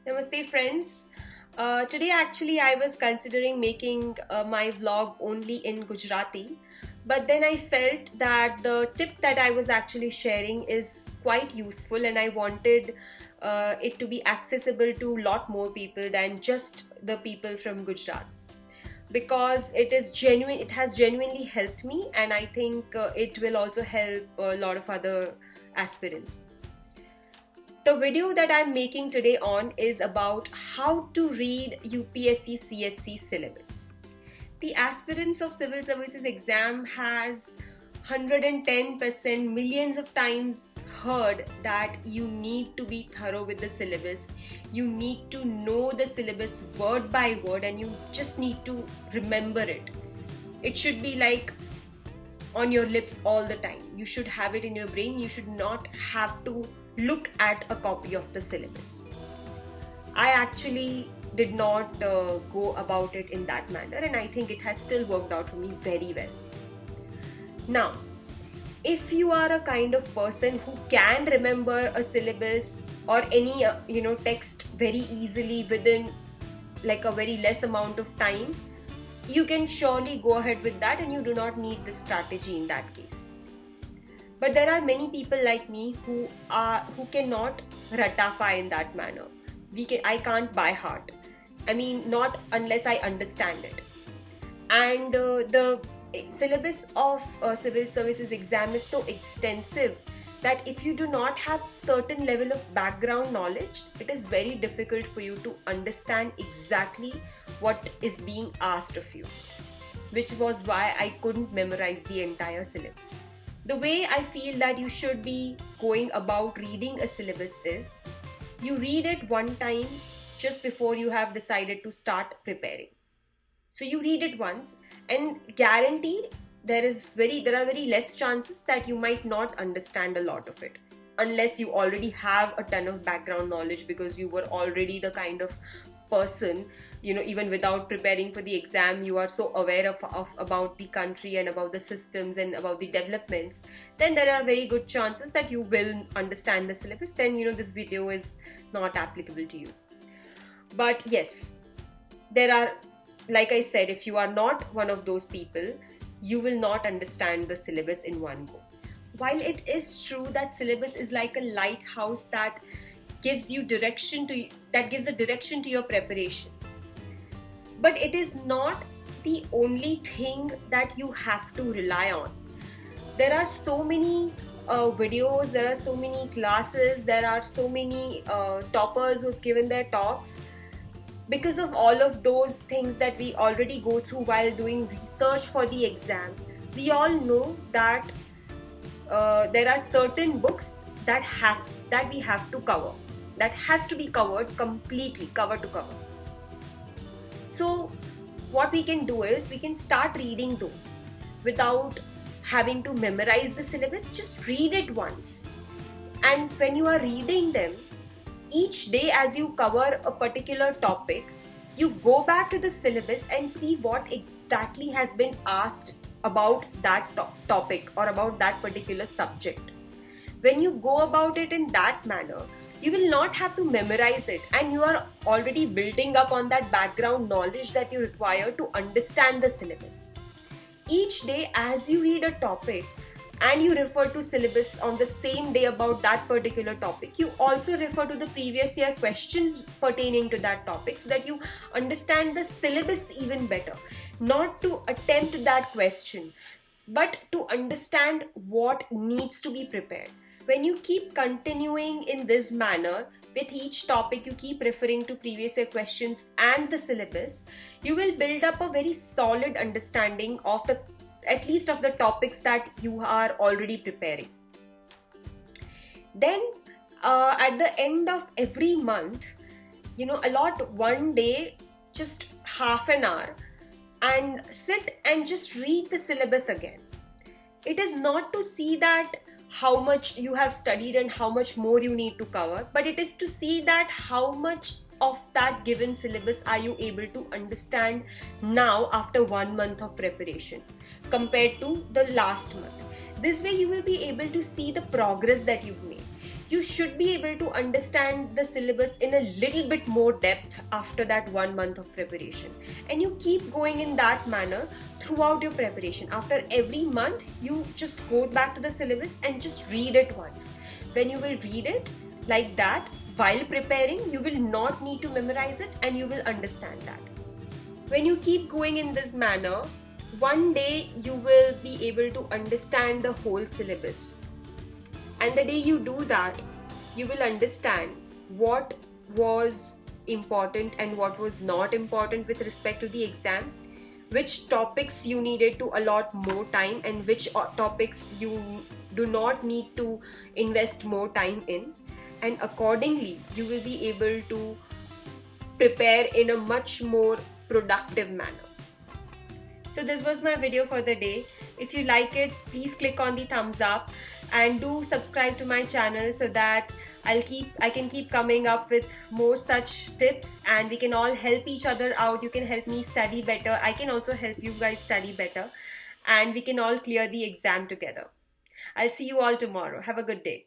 Namaste friends. Today actually I was considering making my vlog only in Gujarati, but then I felt that the tip that I was actually sharing is quite useful and I wanted it to be accessible to a lot more people than just the people from Gujarat, because it has genuinely helped me, and I think it will also help a lot of other aspirants. The video that I'm making today on is about how to read UPSC CSC syllabus. The aspirants of civil services exam has 110% millions of times heard that you need to be thorough with the syllabus. You need to know the syllabus word by word and you just need to remember it. It should be like on your lips all the time. You should have it in your brain. You should not have to look at a copy of the syllabus. I actually did not go about it in that manner, and I think it has still worked out for me very well. Now, if you are a kind of person who can remember a syllabus or any text very easily within like a very less amount of time, you can surely go ahead with that and you do not need this strategy in that case. But there are many people like me who cannot ratafy in that manner. I can't by heart. I mean, not unless I understand it. And the syllabus of civil services exam is so extensive that if you do not have certain level of background knowledge, it is very difficult for you to understand exactly what is being asked of you, which was why I couldn't memorize the entire syllabus. The way I feel that you should be going about reading a syllabus is you read it one time just before you have decided to start preparing. So you read it once and guaranteed there are very less chances that you might not understand a lot of it, unless you already have a ton of background knowledge because you were already the kind of person, even without preparing for the exam, you are so aware of about the country and about the systems and about the developments. Then there are very good chances that you will understand the syllabus. Then this video is not applicable to you. But yes, there are, like I said, if you are not one of those people, you will not understand the syllabus in one go. While it is true that syllabus is like a lighthouse that gives a direction to your preparation, but it is not the only thing that you have to rely on. There are so many videos, there are so many classes, there are so many toppers who've given their talks. Because of all of those things that we already go through while doing research for the exam, we all know that there are certain books that we have to cover, that has to be covered completely, cover to cover. So what we can do is we can start reading those without having to memorize the syllabus. Just read it once, and when you are reading them, each day as you cover a particular topic, you go back to the syllabus and see what exactly has been asked about that topic or about that particular subject. When you go about it in that manner, you will not have to memorize it, and you are already building up on that background knowledge that you require to understand the syllabus. Each day as you read a topic and you refer to syllabus on the same day about that particular topic, you also refer to the previous year questions pertaining to that topic so that you understand the syllabus even better. Not to attempt that question, but to understand what needs to be prepared. When you keep continuing in this manner, with each topic you keep referring to previous year questions and the syllabus, you will build up a very solid understanding of at least of the topics that you are already preparing. Then at the end of every month, allot one day, just half an hour, and sit and just read the syllabus again. It is not to see that how much you have studied and how much more you need to cover, but it is to see that how much of that given syllabus are you able to understand now after 1 month of preparation compared to the last month. This way you will be able to see the progress that you've made. you should be able to understand the syllabus in a little bit more depth after that 1 month of preparation. And you keep going in that manner throughout your preparation. After every month, you just go back to the syllabus and just read it once. When you will read it like that while preparing, you will not need to memorize it and you will understand that. When you keep going in this manner, one day you will be able to understand the whole syllabus. And the day you do that, you will understand what was important and what was not important with respect to the exam, which topics you needed to allot more time and which topics you do not need to invest more time in. And accordingly, you will be able to prepare in a much more productive manner. So this was my video for the day. If you like it, please click on the thumbs up and do subscribe to my channel so that I can keep coming up with more such tips and we can all help each other out. You can help me study better. I can also help you guys study better and we can all clear the exam together. I'll see you all tomorrow. Have a good day.